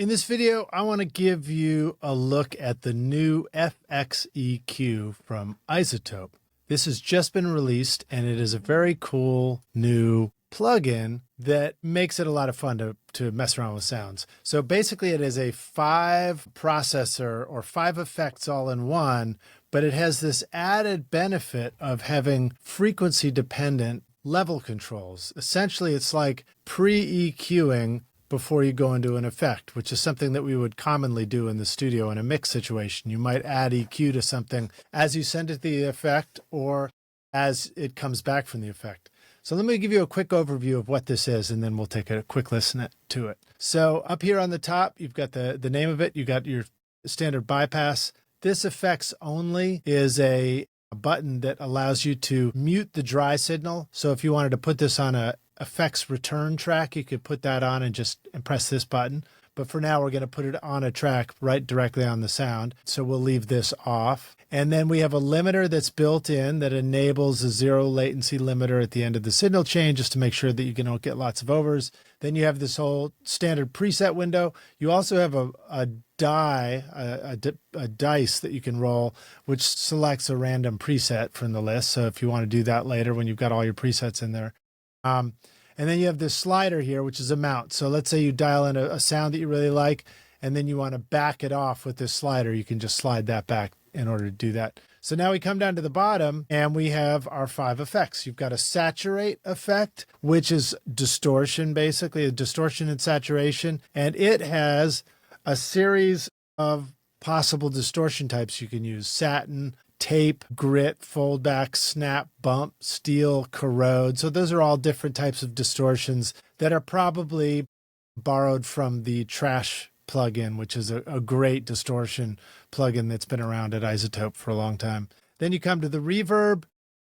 In this video, I want to give you a look at the new FXEQ from iZotope. This has just been released, and it is a very cool new plugin that makes it a lot of fun to mess around with sounds. So basically, it is a 5 processor or 5 effects all in one, but it has this added benefit of having frequency-dependent level controls. Essentially, it's like pre-EQing before you go into an effect, which is something that we would commonly do in the studio in a mix situation. You might add EQ to something as you send it the effect or as it comes back from the effect. So let me give you a quick overview of what this is, and then we'll take a quick listen to it. So up here on the top, you've got the name of it. You got your standard bypass. This effects only is a button that allows you to mute the dry signal. So if you wanted to put this on a effects return track, you could put that on and press this button. But for now, we're going to put it on a track right directly on the sound. So we'll leave this off. And then we have a limiter that's built in that enables a 0 latency limiter at the end of the signal chain, just to make sure that you don't get lots of overs. Then you have this whole standard preset window. You also have a dice that you can roll, which selects a random preset from the list. So if you want to do that later when you've got all your presets in there. And then you have this slider here, which is a mount. So let's say you dial in a sound that you really like, and then you want to back it off with this slider. You can just slide that back in order to do that. So now we come down to the bottom and we have our 5 effects. You've got a saturate effect, which is distortion, basically a distortion and saturation. And it has a series of possible distortion types you can use: satin, tape, grit, foldback, snap, bump, steel, corrode. So those are all different types of distortions that are probably borrowed from the Trash plugin, which is a great distortion plugin that's been around at iZotope for a long time. Then you come to the reverb,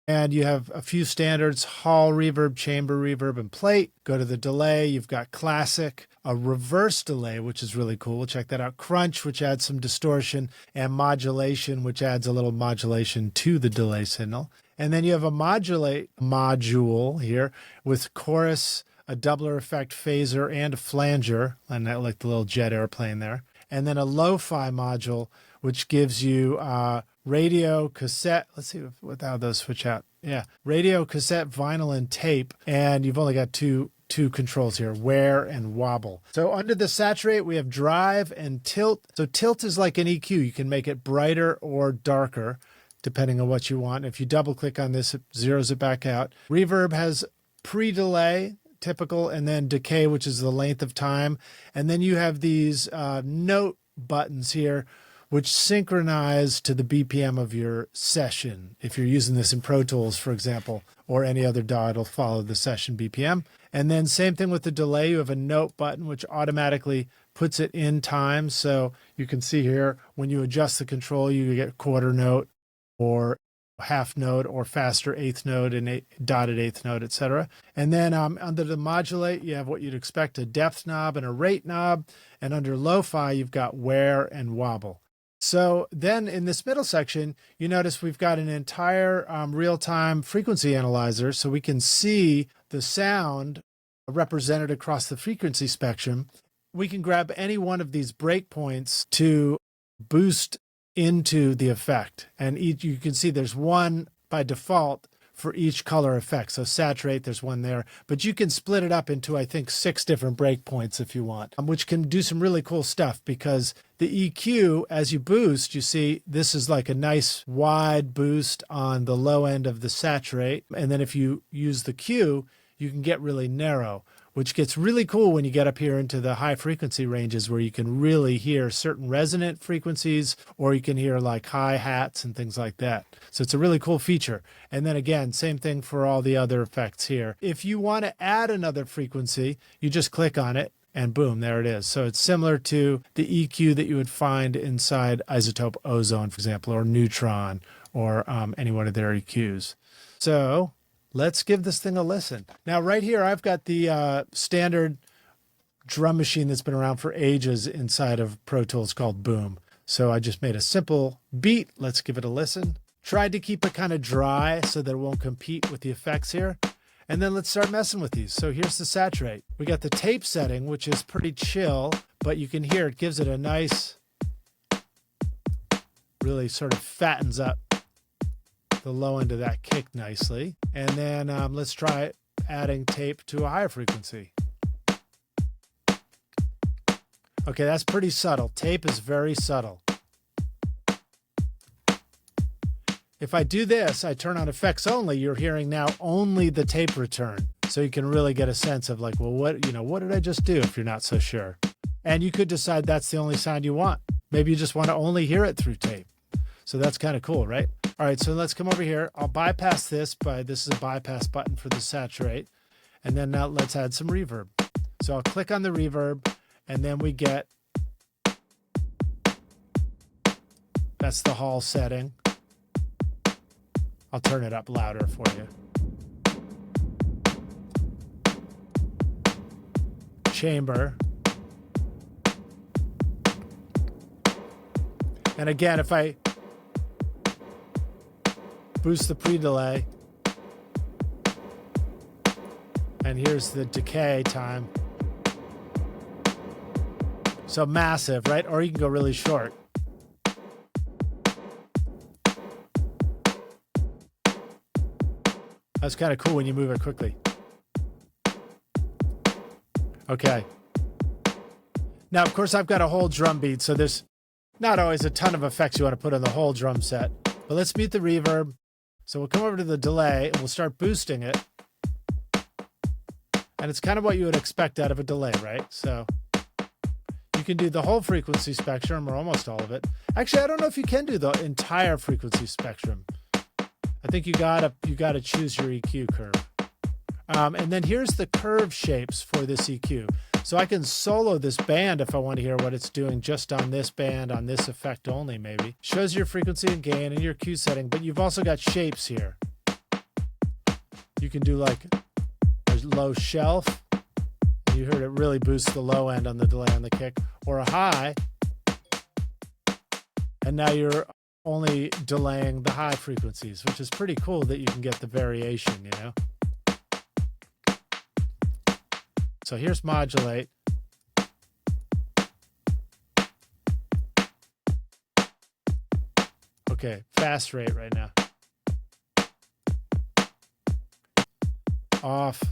and you have a few standards: hall reverb, chamber reverb, and plate. Go to the delay. You've got classic, a reverse delay, which is really cool. We'll check that out. Crunch, which adds some distortion, and modulation, which adds a little modulation to the delay signal. And then you have a modulate module here with chorus, a doubler effect, phaser, and a flanger, and that, like the little jet airplane there. And then a Lofi module, which gives you radio, cassette. Let's see how those switch out. Yeah, radio, cassette, vinyl, and tape. And you've only got two controls here: wear and wobble. So under the saturate, we have drive and tilt. So tilt is like an EQ. You can make it brighter or darker depending on what you want. If you double click on this, it zeroes it back out. Reverb has pre-delay, typical, and then decay, which is the length of time. And then you have these note buttons here, which synchronize to the BPM of your session. If you're using this in Pro Tools, for example, or any other DAW, it'll follow the session BPM. And then same thing with the delay. You have a note button, which automatically puts it in time. So you can see here, when you adjust the control, you get quarter note or half note or faster eighth note and dotted eighth note, etc. And then under the modulate, you have what you'd expect: a depth knob and a rate knob. And under Lo-Fi, you've got wear and wobble. So then in this middle section, you notice we've got an entire real-time frequency analyzer, so we can see the sound represented across the frequency spectrum. We can grab any one of these breakpoints to boost into the effect. And you can see there's one by default for each color effect. So saturate, there's one there, but you can split it up into, I think, 6 different breakpoints if you want, which can do some really cool stuff, because the EQ, as you boost, you see this is like a nice wide boost on the low end of the saturate. And then if you use the Q, you can get really narrow, which gets really cool when you get up here into the high frequency ranges, where you can really hear certain resonant frequencies, or you can hear like hi-hats and things like that. So it's a really cool feature. And then again, same thing for all the other effects here. If you want to add another frequency, you just click on it and boom, there it is. So it's similar to the EQ that you would find inside iZotope Ozone, for example, or Neutron, or any one of their EQs. So let's give this thing a listen. Now, right here, I've got the standard drum machine that's been around for ages inside of Pro Tools called Boom. So I just made a simple beat. Let's give it a listen. Tried to keep it kind of dry so that it won't compete with the effects here. And then let's start messing with these. So here's the saturate. We got the tape setting, which is pretty chill, but you can hear it gives it a nice, really sort of fattens up the low end of that kick nicely. And then let's try adding tape to a higher frequency. Okay, that's pretty subtle. Tape is very subtle. If I do this, I turn on effects only, you're hearing now only the tape return. So you can really get a sense of like, well, what did I just do if you're not so sure? And you could decide that's the only sound you want. Maybe you just want to only hear it through tape. So that's kind of cool, right? All right, so let's come over here. I'll bypass this this is a bypass button for the Saturate. And then now let's add some reverb. So I'll click on the reverb, and then we get, that's the hall setting. I'll turn it up louder for you. Chamber. And again, if I boost the pre-delay, and here's the decay time. So massive, right? Or you can go really short. That's kind of cool when you move it quickly. Okay. Now, of course, I've got a whole drum beat, so there's not always a ton of effects you want to put on the whole drum set. But let's mute the reverb. So we'll come over to the delay, and we'll start boosting it. And it's kind of what you would expect out of a delay, right? So you can do the whole frequency spectrum, or almost all of it. Actually, I don't know if you can do the entire frequency spectrum. I think you gotta choose your EQ curve. And then here's the curve shapes for this EQ. So I can solo this band if I want to hear what it's doing just on this band, on this effect only maybe. Shows your frequency and gain and your Q setting, but you've also got shapes here. You can do like a low shelf. You heard it really boosts the low end on the delay on the kick, or a high. And now you're only delaying the high frequencies, which is pretty cool that you can get the variation, you know? So here's modulate. Okay, fast rate right now. Off,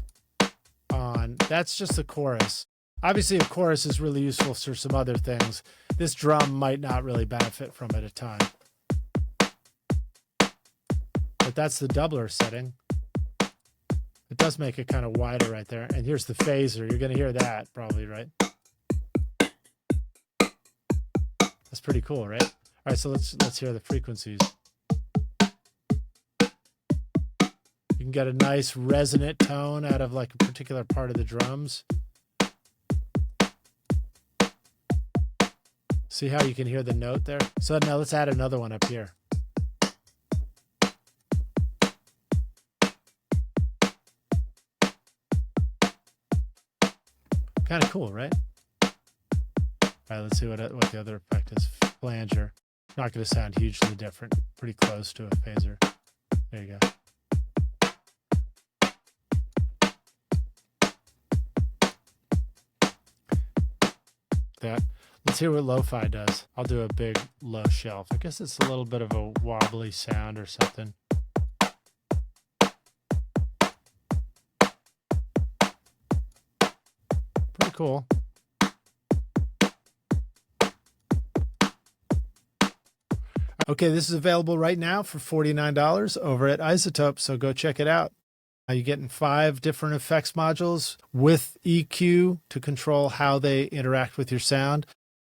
on. That's just the chorus. Obviously, a chorus is really useful for some other things. This drum might not really benefit from it a ton. But that's the doubler setting. It does make it kind of wider right there. And here's the phaser. You're going to hear that probably, right? That's pretty cool, right? All right, so let's hear the frequencies. You can get a nice resonant tone out of like a particular part of the drums. See how you can hear the note there? So now let's add another one up here. Kind of cool, right? All right, let's see what the other effect is. Flanger. Not going to sound hugely different. Pretty close to a phaser. There you go. That. Let's hear what Lofi does. I'll do a big low shelf. I guess it's a little bit of a wobbly sound or something. Pretty cool. Okay, this is available right now for $49 over at iZotope, so go check it out. You're getting 5 different effects modules with EQ to control how they interact with your sound.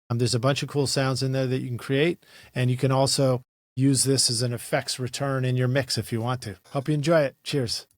There's a bunch of cool sounds in there that you can create, and you can also use this as an effects return in your mix if you want to. Hope you enjoy it. Cheers.